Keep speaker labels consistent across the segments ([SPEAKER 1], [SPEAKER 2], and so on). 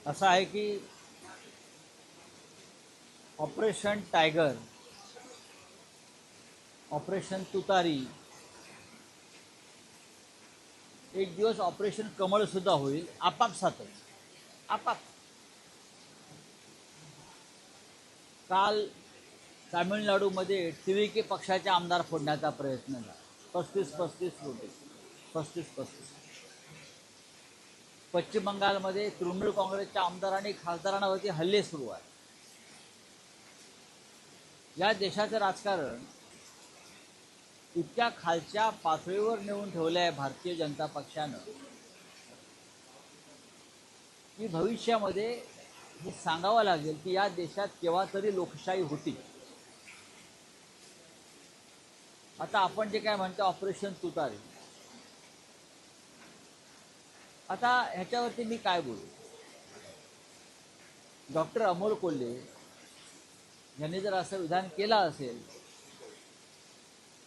[SPEAKER 1] असं आहे की ऑपरेशन टायगर, ऑपरेशन तुतारी, एक दिवस ऑपरेशन कमळ सुद्धा होईल आपापसातच. आपाप काल तामिळनाडूमध्ये टीव्हीके पक्षाचे आमदार फोडण्याचा प्रयत्न झाला. 35-35 होते. 35-35. पश्चिम बंगालमध्ये तृणमूल काँग्रेसच्या आमदारांनी खासदारांवरती हल्ले सुरू आहेत. या देशाचं राजकारण इतक्या खालच्या पातळीवर नेऊन ठेवलं आहे भारतीय जनता पक्षानं की भविष्यामध्ये हे सांगावं लागेल की या देशात केव्हा तरी लोकशाही होती. आता आपण जे काय म्हणतो ऑपरेशन तुतारी, आता ह्याच्यावरती मी काय बोलू. डॉक्टर अमोल कोल्हे यांनी जर असं विधान केलं असेल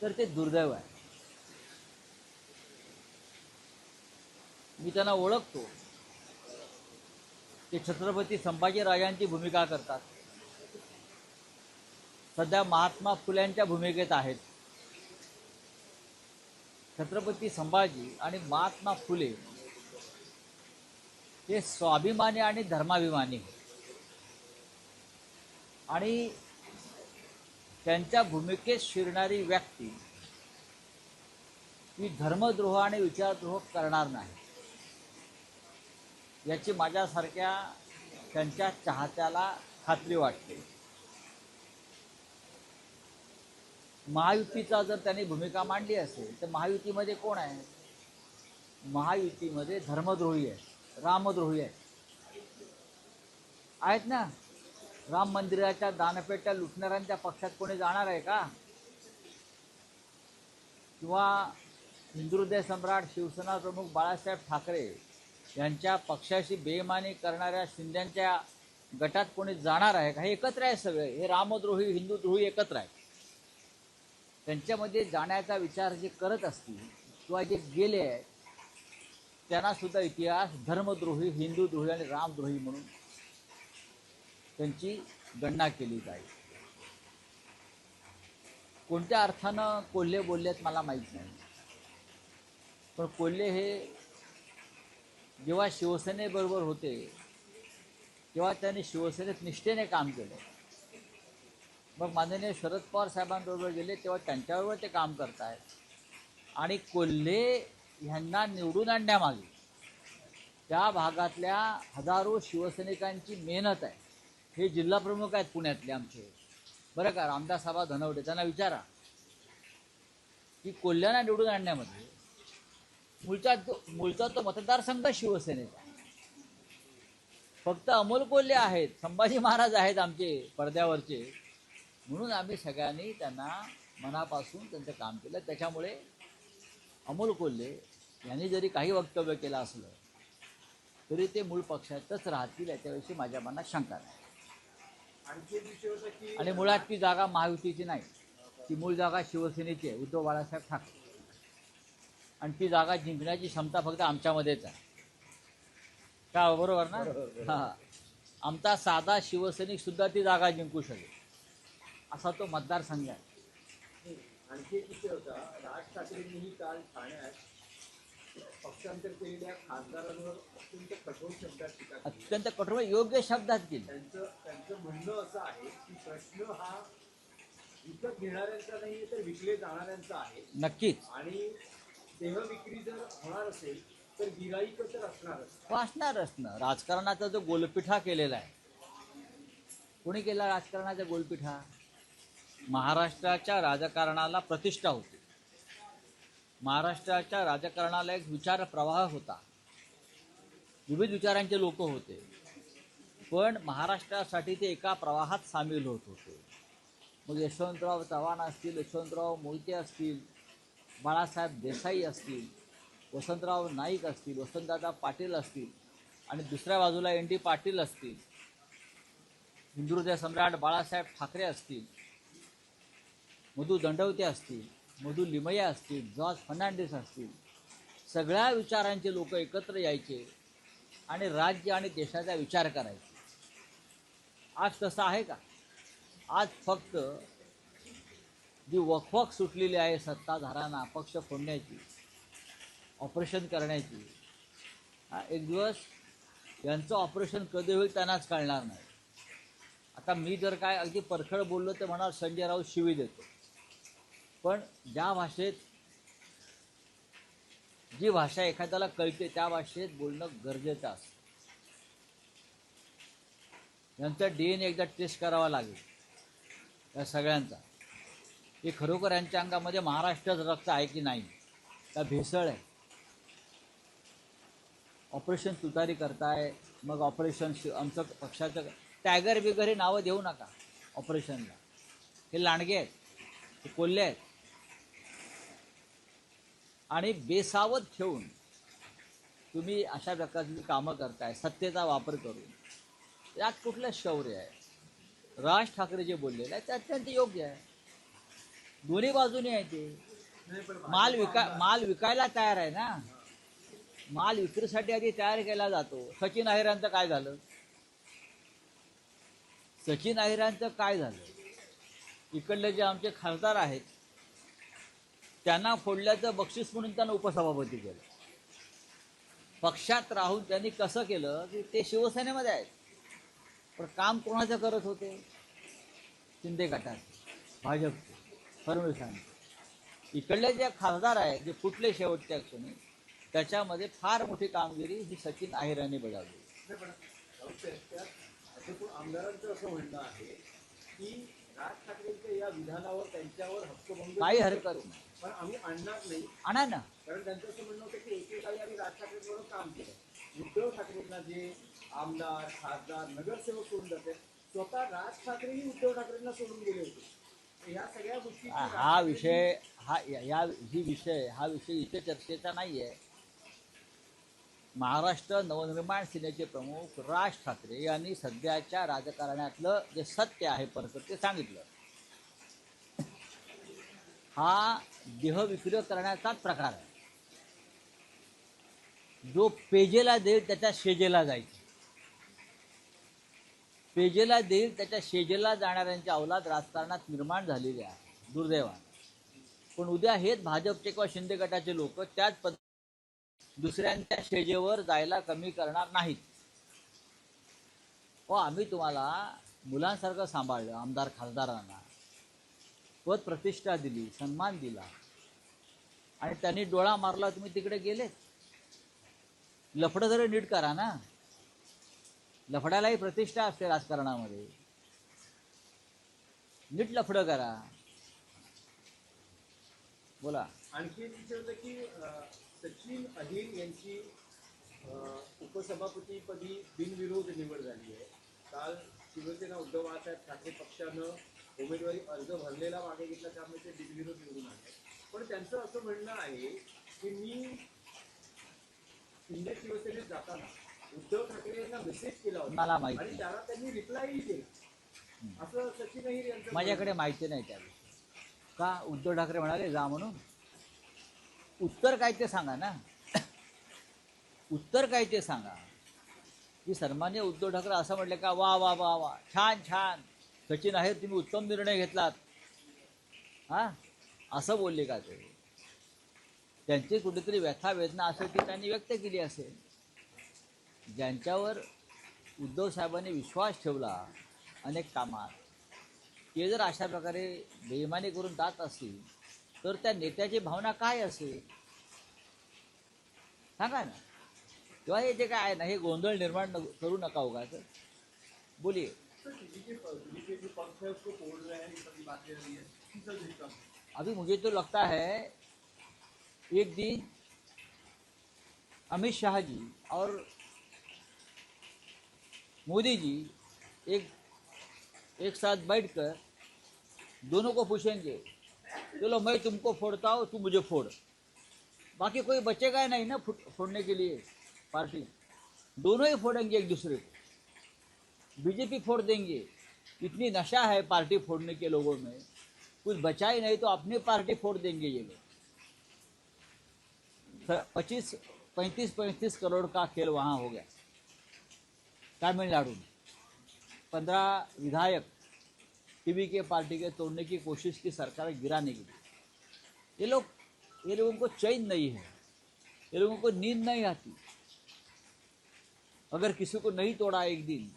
[SPEAKER 1] तर ते दुर्दैव आहे. मी त्यांना ओळखतो. ते छत्रपती संभाजीराजांची भूमिका करतात. सध्या महात्मा फुल्यांच्या भूमिकेत आहेत. छत्रपती संभाजी आणि महात्मा फुले हे स्वाभिमानी आणि धर्माभिमानी, आणि त्यांच्या भूमिकेत शिरणारी व्यक्ती ही धर्मद्रोह आणि विचारद्रोह करणार नाही याची माझ्यासारख्या त्यांच्या चाहत्याला खात्री वाटते. महायुतीचा जर त्यांनी भूमिका मांडली असेल तर महायुतीमध्ये कोण आहे? महायुतीमध्ये धर्मद्रोही आहे, रामद्रोही आहेत ना. राम मंदिराच्या दानपेट्या लुटणाऱ्यांच्या पक्षात कोणी जाणार आहे का? किंवा हिंदुहृदय सम्राट शिवसेना प्रमुख बाळासाहेब ठाकरे यांच्या पक्षाशी बेईमानी करणाऱ्या शिंद्यांच्या गटात कोणी जाणार आहे का? हे एकत्र आहे सगळे. हे रामद्रोही हिंदुद्रोही एकत्र आहे. त्यांच्यामध्ये जाण्याचा विचार जे करत असतील किंवा जे गेले आहेत त्यांना सुद्धा इतिहास धर्मद्रोही, हिंदुद्रोही आणि रामद्रोही म्हणून त्यांची गणना केली जाईल. कोणत्या अर्थानं कोल्हे बोललेत मला माहीत नाही, पण कोल्हे हे जेव्हा शिवसेनेबरोबर होते तेव्हा त्यांनी शिवसेनेत निष्ठेने काम केलं. मग माननीय शरद पवार साहेबांबरोबर गेले तेव्हा त्यांच्याबरोबर ते काम करत आहेत. आणि कोल्हे ह्यांना निवडून आणण्यामागे त्या भागातल्या हजारो शिवसैनिकांची मेहनत आहे. हे जिल्हाप्रमुख आहेत पुण्यातले आमचे, बरं का, रामदास आबा धनवडे. त्यांना विचारा की कोल्ह्यांना निवडून आणण्यामध्ये मूळचा तो मतदारसंघ शिवसेनेचा, फक्त अमोल कोल्हे आहेत, संभाजी महाराज आहेत आमचे पडद्यावरचे, म्हणून आम्ही सगळ्यांनी त्यांना मनापासून त्यांचं काम केलं. त्याच्यामुळे अमोल कोल्हे यांनी जरी काही वक्तव्य केलं असलं तरी ते मूळ पक्षातच राहतील याच्याविषयी माझ्या मनात शंका नाही. आणि मुळात ती जागा महायुतीची नाही, ती मूळ जागा शिवसेनेची आहे, उद्धव बाळासाहेब ठाकरे. आणि ती जागा जिंकण्याची क्षमता फक्त आमच्यामध्येच आहे का? बरोबर ना? हां, आमचा साधा शिवसैनिक सुद्धा ती जागा जिंकू शकेल असा तो मतदारसंघ आहे.
[SPEAKER 2] आणखी एक विषय होता. राज ठाकरेंनीही काल ठाण्यात पक्षांतर केलेल्या खासदारांवर अत्यंत कठोर शब्दात टीका केली.
[SPEAKER 1] अत्यंत कठोर, योग्य शब्दात केली.
[SPEAKER 2] त्यांचं म्हणणं असं आहे की प्रश्न हा विकत घेणाऱ्यांचा नाही तर विकले जाणाऱ्यांचा आहे.
[SPEAKER 1] नक्कीच.
[SPEAKER 2] आणि देहविक्री जर होणार असेल तर गिराईक तर
[SPEAKER 1] असणारच ना. राजकारणाचा जो गोलपिठा केलेला आहे, कोणी केला राजकारणाचा गोलपिठा? महाराष्ट्राच्या राजकारणाला प्रतिष्ठा होती. महाराष्ट्राच्या राजकारणाला एक विचार प्रवाह होता, विविध विचारांचे लोक होते, पण महाराष्ट्रासाठी ते एका प्रवाहात सामील होत होते. मग यशवंतराव चव्हाण असतील, यशवंतराव मोहिते असतील, बाळासाहेब देसाई असतील, वसंतराव नाईक असतील, वसंतदादा पाटील असतील, आणि दुसऱ्या बाजूला ND पाटील असतील, हिंदुहृदय सम्राट बाळासाहेब ठाकरे असतील, मधु दंडवते असतील, मधु लिमया असतील, जॉर्ज फर्नांडिस असतील, सगळ्या विचारांचे लोक एकत्र यायचे आणि राज्य आणि देशाचा विचार करायचा. आज तसं आहे का? आज फक्त जी वकवक सुटलेली आहे सत्ताधाऱ्यांना पक्ष फोडण्याची, ऑपरेशन करण्याची, एक दिवस यांचं ऑपरेशन कधी होईल त्यांनाच कळणार नाही. आता मी जर काय अगदी परखड बोललो तर म्हणा संजय राऊत शिवी देतो, पण ज्या भाषेत जी भाषा एखाद्याला कळते त्या भाषेत बोलणं गरजेचं असतं. यांचा DNA एकदा टेस्ट करावा लागेल या सगळ्यांचा, की खरोखर यांच्या अंगामध्ये महाराष्ट्राचं रक्त आहे की नाही, का भेसळ आहे. ऑपरेशन तुतारी करताय, मग ऑपरेशन आमचं पक्षाचं टायगर बिगर हे नावं देऊ नका ऑपरेशनला. हे लांडगे आहेत, हे कोल्हे आहेत, आणि बेसावध ठेवून तुम्ही अशा प्रकारची कामं करताय सत्तेचा वापर करून. यात कुठलं शौर्य आहे? राज ठाकरे जे बोललेलं आहे ते अत्यंत योग्य आहे. दोन्ही बाजूने आहे ते. माल विकायला तयार आहे ना, माल विक्रीसाठी आधी तयार केला जातो. सचिन अहिरांचं काय झालं? सचिन अहिरांचं काय झालं? इकडले जे आमचे खासदार आहेत त्यांना फोडल्याचं बक्षीस म्हणून त्यांना उपसभापती केलं. पक्षात राहून त्यांनी कसं केलं की ते शिवसेनेमध्ये आहेत, पण काम कोणाचं करत होते? शिंदे गटाचे, भाजपचे, फडणवीसांचे. इकडले जे खासदार आहेत जे फुटले शेवटच्या क्षणी, त्याच्यामध्ये फार मोठी कामगिरी ही सचिन अहिरांनी बजावली.
[SPEAKER 2] आमदारांचं असं म्हणणं आहे की राज ठाकरेंच्या या विधानावर त्यांच्यावर हक्कभंग
[SPEAKER 1] काही हरकत नाही,
[SPEAKER 2] पण आम्ही आणणार नाही.
[SPEAKER 1] आणा ना.
[SPEAKER 2] कारण त्यांचं असं म्हणणं होतं की एकेकाळी आम्ही राज ठाकरेंबरोबर काम केलं. उद्धव ठाकरेंना जे आमदार, खासदार, नगरसेवक सोडून जाते, स्वतः राज ठाकरेही उद्धव ठाकरेंना सोडून गेले होते. ह्या सगळ्या गोष्टी
[SPEAKER 1] हा विषय इथे चर्चेचा नाही आहे. महाराष्ट्र नवनिर्माण सेनेचे प्रमुख राज ठाकरे यांनी सध्याच्या राजकारणातलं जे सत्य आहे परत ते सांगितलं. हा देहविक्रय करण्याचाच प्रकार आहे. जो पेजेला देईल त्याच्या शेजेला जायचं, पेजेला देईल त्याच्या शेजेला जाणाऱ्यांची अवलाद राजकारणात निर्माण झालेली आहे दुर्दैवाने. पण उद्या हेच भाजपचे किंवा शिंदे गटाचे लोक त्याच दुसऱ्यांच्या शेजेवर जायला कमी करणार नाहीत. आम्ही तुम्हाला मुलांसारखं सांभाळलं, आमदार खासदारांना पद प्रतिष्ठा दिली, सन्मान दिला, आणि त्यांनी डोळा मारला, तुम्ही तिकडे गेले. लफडं जरी नीट करा ना, लफड्यालाही प्रतिष्ठा असते राजकारणामध्ये. नीट लफडं करा. बोला.
[SPEAKER 2] आणखी एक विषय होतं की सचिन अहिर यांची उपसभापतीपदी बिनविरोध निवड झाली आहे. काल शिवसेना उद्धव बाळासाहेब ठाकरे पक्षानं उमेदवारी अर्ज भरलेला मागे घेतला, त्यामुळे ते बिनविरोध निवडून आले. पण त्यांचं असं म्हणणं आहे की मी शिंदे शिवसेनेत जाताना उद्धव ठाकरे यांना मेसेज केला होता
[SPEAKER 1] मला माहिती
[SPEAKER 2] आणि त्याला त्यांनी रिप्लायही केला, असं सचिन अहिर यांचं
[SPEAKER 1] माझ्याकडे माहिती नाही त्याविषयी. का उद्धव ठाकरे म्हणाले जा म्हणून? उत्तर काय ते सांगा ना. उत्तर काय ते सांगा. की सन्मान्य उद्धव ठाकरे असं म्हटले का वा वा वा वा छान छान सचिन अहिर तुम्ही उत्तम निर्णय घेतलात, हा असं बोलले का ते? त्यांची कुठेतरी व्यथा वेदना असेल ती त्यांनी व्यक्त केली असेल. ज्यांच्यावर उद्धव साहेबांनी विश्वास ठेवला अनेक कामात, ते जर अशा प्रकारे बेईमानी करून जात असतील तर त्या नेत्याची भावना काय असेल सांगा ना. किंवा हे जे काय आहे ना, हे गोंधळ निर्माण करू नका उगाच. बोलिए. अभी मुझे तो लगता है एक दिन अमित शाह जी और मोदी जी एक साथ बैठकर दोनों को पूछेंगे, चलो मैं तुमको फोड़ता हूँ, तुम मुझे फोड़. बाकी कोई बचेगा ही नहीं ना फोड़ने के लिए. पार्टी दोनों ही फोड़ेंगे एक दूसरे को. बीजेपी फोड़ देंगे. इतनी नशा है पार्टी फोड़ने के लोगों में, कुछ बचा ही नहीं तो अपनी पार्टी फोड़ देंगे ये लोग. 35 करोड़ का खेल वहाँ हो गया. तमिलनाडु में 15 विधायक टीवी के पार्टी के तोड़ने की कोशिश की सरकार गिराने के लिए। ये लोगों को चैन नहीं है, ये लोगों को नींद नहीं आती। अगर किसी को नहीं तोड़ा एक दिन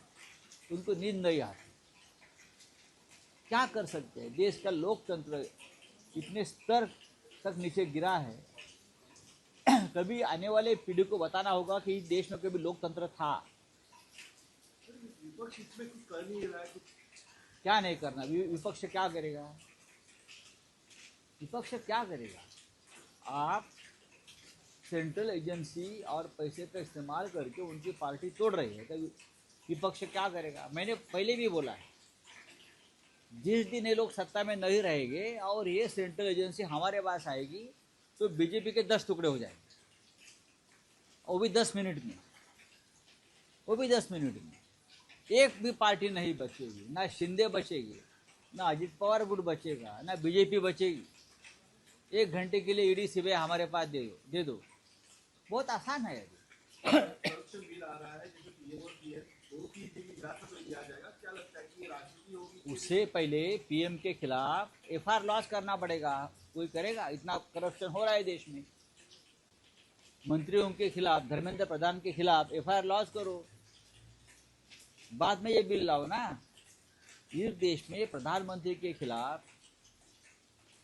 [SPEAKER 1] तो उनको नींद नहीं आती। क्या कर सकते हैं? देश का लोकतंत्र इतने स्तर तक नीचे गिरा है। कभी आने वाले पीढ़ी को बताना होगा कि इस देश में कभी लोकतंत्र था।
[SPEAKER 2] विपक्ष इसमें कुछ कर नहीं रहा है, कुछ
[SPEAKER 1] क्या नहीं करना? विपक्ष क्या करेगा? विपक्ष क्या करेगा? आप सेंट्रल एजेंसी और पैसे का इस्तेमाल करके उनकी पार्टी तोड़ रही है, तो विपक्ष क्या करेगा? मैंने पहले भी बोला है, जिस दिन ये लोग सत्ता में नहीं रहेंगे और ये सेंट्रल एजेंसी हमारे पास आएगी तो बीजेपी के 10 टुकड़े हो जाएंगे, वो भी 10 मिनट में। वो भी 10 मिनट में एक भी पार्टी नहीं बचेगी, ना शिंदे बचेगी, ना अजित पवार गुट बचेगा, ना बीजेपी बचेगी। 1 घंटे के लिए ईडी सीबीआई हमारे पास दे दो। बहुत आसान है अभी।
[SPEAKER 2] करप्शन बिल आ रहा है, जैसे पीएम और पीएम दोनों की हिरासत में लिया जाएगा। क्या लगता है कि ये राजनीति होगी?
[SPEAKER 1] उससे पहले पीएम के खिलाफ एफआईआर लॉन्च करना पड़ेगा। कोई करेगा? इतना करप्शन हो रहा है देश में। मंत्रियों के खिलाफ, धर्मेंद्र प्रधान के खिलाफ एफआईआर लॉन्च करो, बाद में ये बिल लाओ ना। इस देश में प्रधानमंत्री के खिलाफ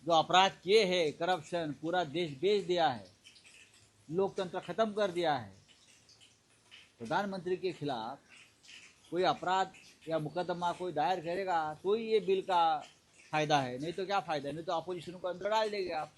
[SPEAKER 1] जो अपराध किए हैं, करप्शन, पूरा देश बेच दिया है, लोकतंत्र खत्म कर दिया है। प्रधानमंत्री के खिलाफ कोई अपराध या मुकदमा कोई दायर करेगा तो ही ये बिल का फायदा है, नहीं तो क्या फायदा? नहीं तो अपोजिशन को अंदर डाल देंगे आप।